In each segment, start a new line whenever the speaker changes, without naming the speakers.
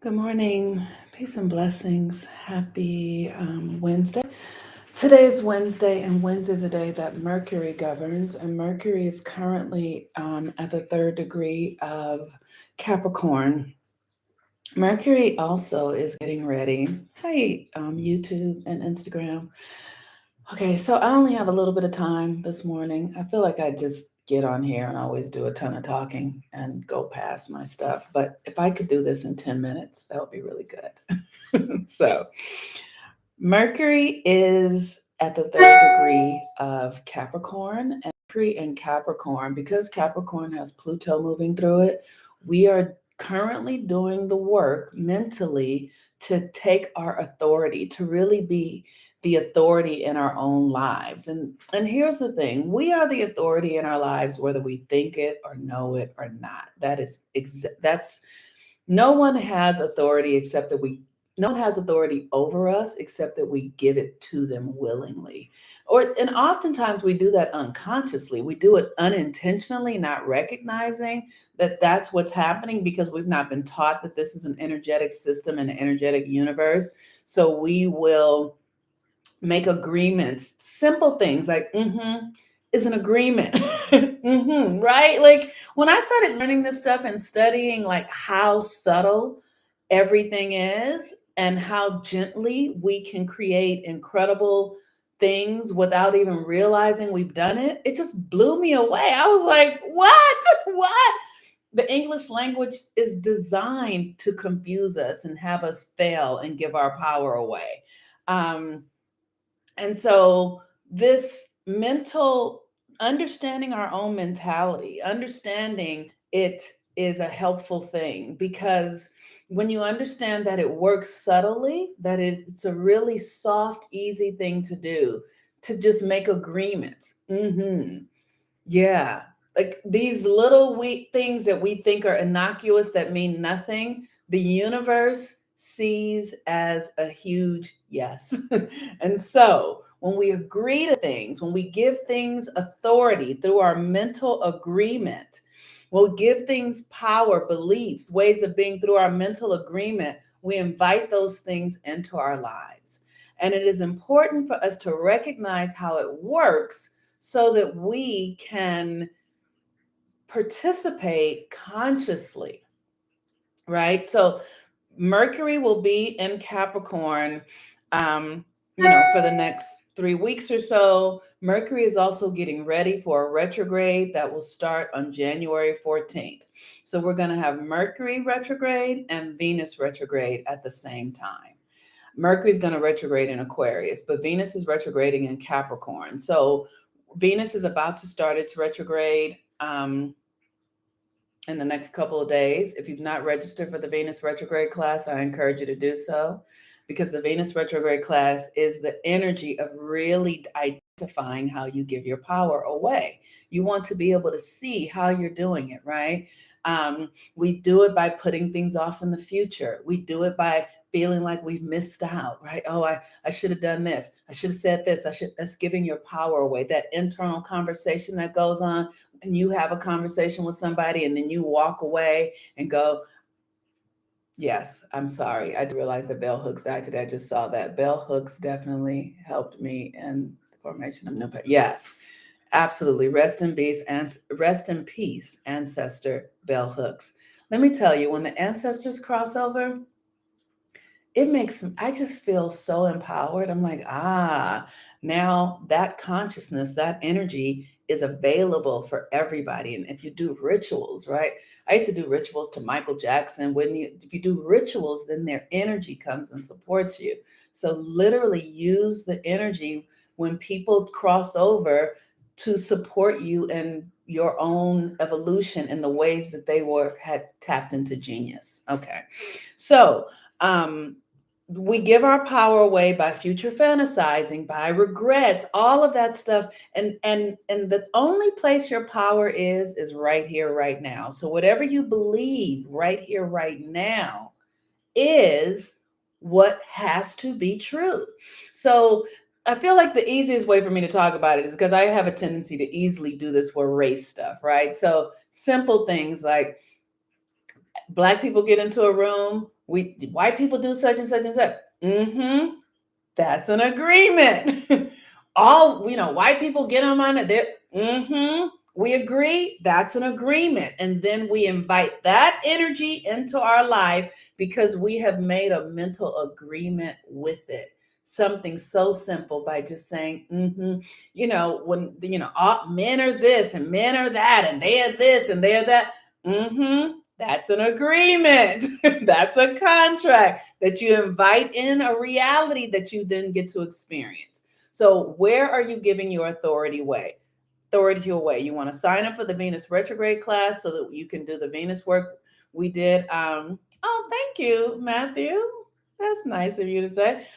Good morning. Peace and blessings. Happy Wednesday. Today is Wednesday, and Wednesday is a day that Mercury governs, and Mercury is currently at the third degree of Capricorn. Mercury also is getting ready. Hey, YouTube and Instagram. Okay, so I only have a little bit of time this morning. I feel like I just get on here and always do a ton of talking and go past my stuff. But if I could do this in 10 minutes, that would be really good. So, Mercury is at the third degree of Capricorn, and Mercury and Capricorn, because Capricorn has Pluto moving through it, we are currently doing the work mentally to take our authority, to really be the authority in our own lives. And here's the thing, we are the authority in our lives whether we think it or know it or not. That's no one has authority except that we no one has authority over us except that we give it to them willingly. And oftentimes we do that unconsciously. We do it unintentionally, not recognizing that that's what's happening because we've not been taught that this is an energetic system and an energetic universe. So we will make agreements, simple things like is an agreement. Right? Like when I started learning this stuff and studying like how subtle everything is and how gently we can create incredible things without even realizing we've done it, it just blew me away. I was like, what? What? The English language is designed to confuse us and have us fail and give our power away. Um, and so, this mental understanding our own mentality, understanding it is a helpful thing because when you understand that it works subtly, that it's a really soft, easy thing to do to just make agreements. Yeah. Like these little we things that we think are innocuous that mean nothing, the universe sees as a huge yes. And so when we agree to things, when we give things authority through our mental agreement, we'll give things power, beliefs, ways of being through our mental agreement, we invite those things into our lives. And it is important for us to recognize how it works so that we can participate consciously, right? So Mercury will be in Capricorn, um, for the next 3 weeks or so. Mercury is also getting ready for a retrograde that will start on January 14th. So we're going to have Mercury retrograde and Venus retrograde at the same time. Mercury's going to retrograde in Aquarius, but Venus is retrograding in Capricorn. So Venus is about to start its retrograde in the next couple of days. If you've not registered for the Venus retrograde class, I encourage you to do so because the Venus retrograde class is the energy of really identifying how you give your power away. You want to be able to see how you're doing it, right? We do it by putting things off in the future. We do it by feeling like we've missed out, right? Oh, I should have done this. I should have said this. That's giving your power away. That internal conversation that goes on and you have a conversation with somebody and then you walk away and go, yes, I'm sorry. I did realize that bell hooks died today. I just saw that. Bell hooks definitely helped me in the formation of new. Yes, absolutely. Rest in peace, ancestor bell hooks. Let me tell you, when the ancestors cross over, I just feel so empowered. I'm like, now that consciousness, that energy is available for everybody. And if you do rituals, right? I used to do rituals to Michael Jackson. If you do rituals, then their energy comes and supports you. So literally use the energy when people cross over to support you in your own evolution in the ways that had tapped into genius. Okay. So we give our power away by future fantasizing, by regrets, all of that stuff. And the only place your power is right here, right now. So whatever you believe right here, right now is what has to be true. So I feel like the easiest way for me to talk about it is because I have a tendency to easily do this for race stuff, right? So simple things like Black people get into a room, White people do such and such and such. Mm-hmm. That's an agreement. All, white people get on it. Mm-hmm. We agree. That's an agreement. And then we invite that energy into our life because we have made a mental agreement with it. Something so simple by just saying, mm-hmm. When, all men are this and men are that and they are this and they are that. Mm-hmm. That's an agreement. That's a contract that you invite in a reality that you then get to experience. So, where are you giving your authority away? You want to sign up for the Venus retrograde class so that you can do the Venus work we did. Oh, thank you, Matthew. That's nice of you to say.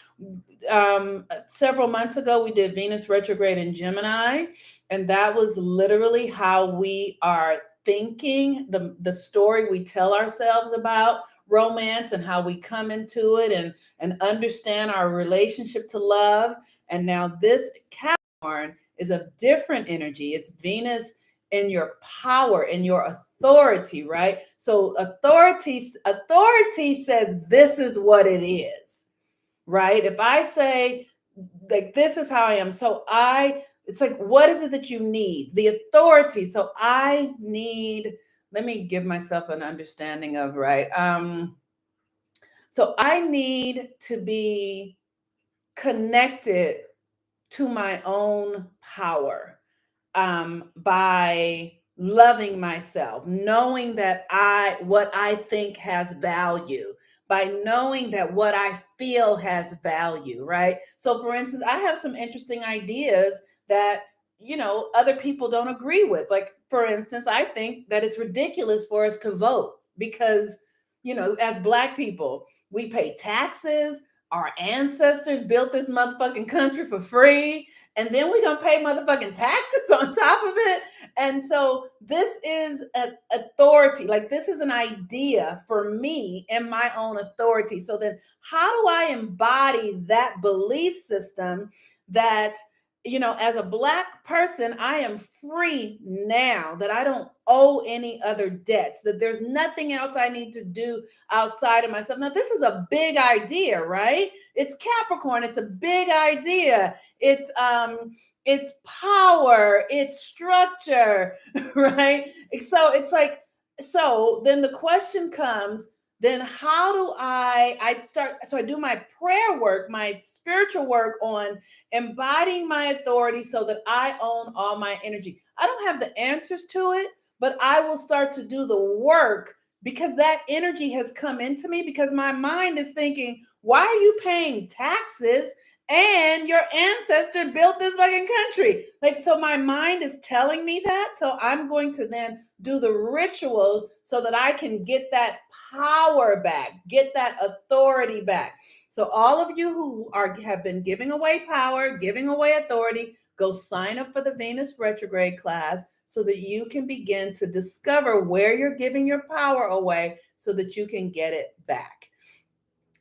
Several months ago, we did Venus retrograde in Gemini, and that was literally how we are thinking, the story we tell ourselves about romance and how we come into it and understand our relationship to love. And now this Capricorn is a different energy. It's Venus in your power, in your authority, right? So authority says this is what it is, right? If I say, like, this is how I am, it's like, what is it that you need? The authority. So I need, let me give myself an understanding of, right? So I need to be connected to my own power, by loving myself, knowing that what I think has value, by knowing that what I feel has value, right? So for instance, I have some interesting ideas that, other people don't agree with. Like, for instance, I think that it's ridiculous for us to vote because, as Black people, we pay taxes. Our ancestors built this motherfucking country for free, and then we're gonna pay motherfucking taxes on top of it. And so this is an authority. Like, this is an idea for me and my own authority. So then how do I embody that belief system that, as a Black person, I am free now, that I don't owe any other debts, that there's nothing else I need to do outside of myself. Now, this is a big idea, right? It's Capricorn. It's a big idea. It's power, it's structure, right? So it's like, so then the question comes, then how do I start? So I do my prayer work, my spiritual work on embodying my authority so that I own all my energy. I don't have the answers to it, but I will start to do the work because that energy has come into me, because my mind is thinking, why are you paying taxes? And your ancestor built this fucking country. Like, so my mind is telling me that. So I'm going to then do the rituals so that I can get that power back, get that authority back. So all of you who have been giving away power, giving away authority, go sign up for the Venus retrograde class so that you can begin to discover where you're giving your power away so that you can get it back.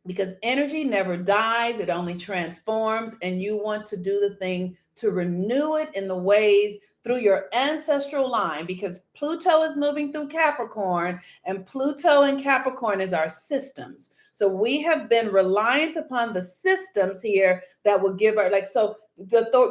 Because energy never dies, it only transforms, and you want to do the thing to renew it in the ways through your ancestral line, because Pluto is moving through Capricorn, and Pluto in Capricorn is our systems. So we have been reliant upon the systems here that will give our, like, so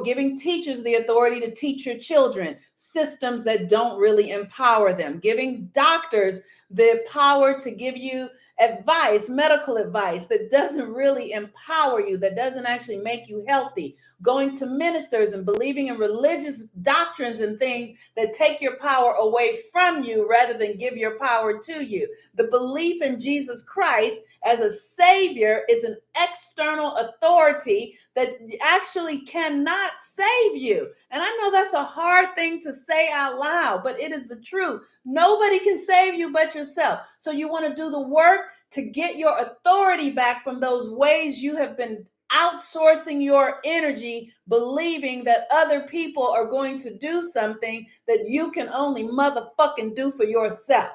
giving teachers the authority to teach your children, systems that don't really empower them, giving doctors the power to give you advice, medical advice that doesn't really empower you, that doesn't actually make you healthy, going to ministers and believing in religious doctrines and things that take your power away from you rather than give your power to you. The belief in Jesus Christ as a savior is an external authority that actually cannot save you. And I know that's a hard thing to say out loud, but it is the truth. Nobody can save you but yourself. So you want to do the work to get your authority back from those ways you have been outsourcing your energy, believing that other people are going to do something that you can only motherfucking do for yourself.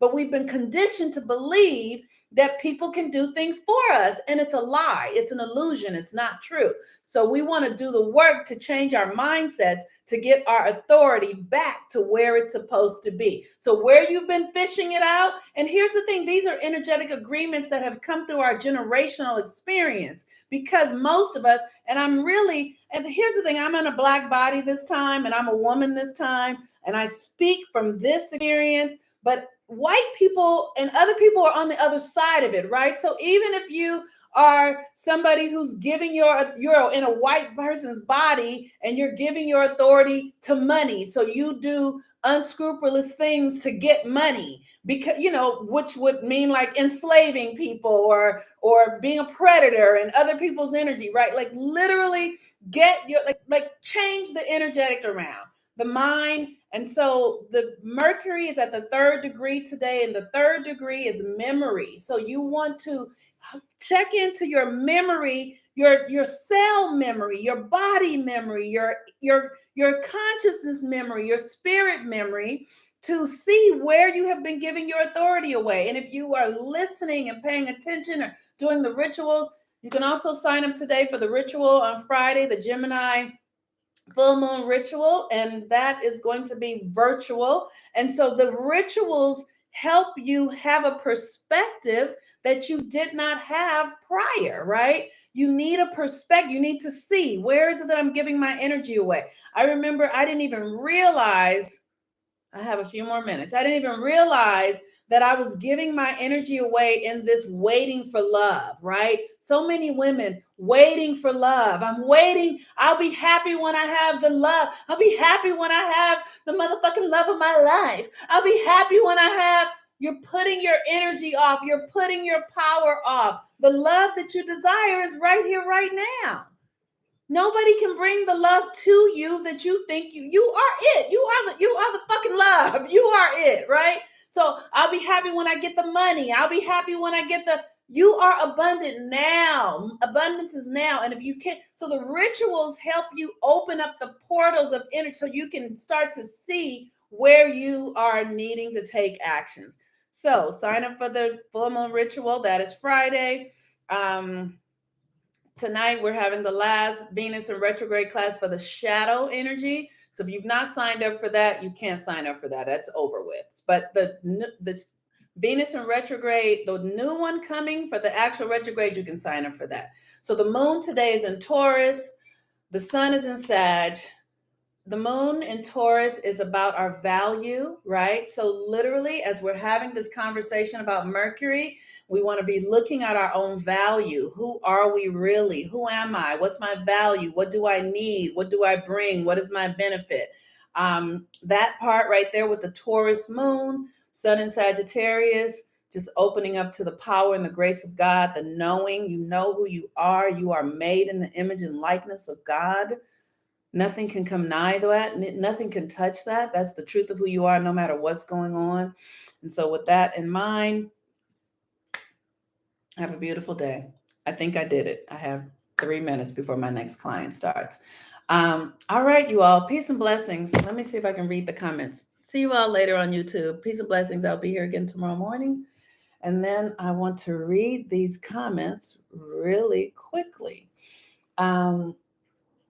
But we've been conditioned to believe that people can do things for us. And it's a lie. It's an illusion. It's not true. So we want to do the work to change our mindsets to get our authority back to where it's supposed to be. So where you've been fishing it out, and here's the thing, these are energetic agreements that have come through our generational experience, because most of us, and here's the thing, I'm in a Black body this time, and I'm a woman this time, and I speak from this experience, but white people and other people are on the other side of it, right? So even if you are somebody who's giving you're in a white person's body and you're giving your authority to money, so you do unscrupulous things to get money, because which would mean like enslaving people or being a predator and other people's energy, right? Like literally get your like change the energetic around the mind. And so the Mercury is at the 3rd degree today, and the 3rd degree is memory. So you want to check into your memory, your cell memory, your body memory, your consciousness memory, your spirit memory, to see where you have been giving your authority away. And if you are listening and paying attention or doing the rituals, you can also sign up today for the ritual on Friday, the Gemini full moon ritual, and that is going to be virtual. And so the rituals help you have a perspective that you did not have prior, right? You need a perspective. You need to see, where is it that I'm giving my energy away? I remember I didn't even realize, I have a few more minutes. I didn't even realize that I was giving my energy away in this waiting for love, right? So many women waiting for love. I'm waiting. I'll be happy when I have the love. I'll be happy when I have the motherfucking love of my life. I'll be happy when I have. You're putting your energy off. You're putting your power off. The love that you desire is right here, right now. Nobody can bring the love to you that you think you are it. You are the fucking love. You are it, right? So I'll be happy when I get the money. I'll be happy when I get you are abundant now. Abundance is now. And if you can't, so the rituals help you open up the portals of energy so you can start to see where you are needing to take actions. So sign up for the full moon ritual. That is Friday. Tonight, we're having the last Venus in retrograde class for the shadow energy. So if you've not signed up for that, you can't sign up for that. That's over with. But this Venus in retrograde, the new one coming for the actual retrograde, you can sign up for that. So the moon today is in Taurus. The sun is in Sag. The moon in Taurus is about our value, right? So literally, as we're having this conversation about Mercury, we want to be looking at our own value. Who are we really? Who am I? What's my value? What do I need? What do I bring? What is my benefit? That part right there with the Taurus moon, sun in Sagittarius, just opening up to the power and the grace of God, the knowing, you know who you are. You are made in the image and likeness of God. Nothing can come nigh that. Nothing can touch that. That's the truth of who you are, no matter what's going on. And so with that in mind, have a beautiful day. I think I did it. I have 3 minutes before my next client starts. All right, you all. Peace and blessings. Let me see if I can read the comments. See you all later on YouTube. Peace and blessings. I'll be here again tomorrow morning. And then I want to read these comments really quickly.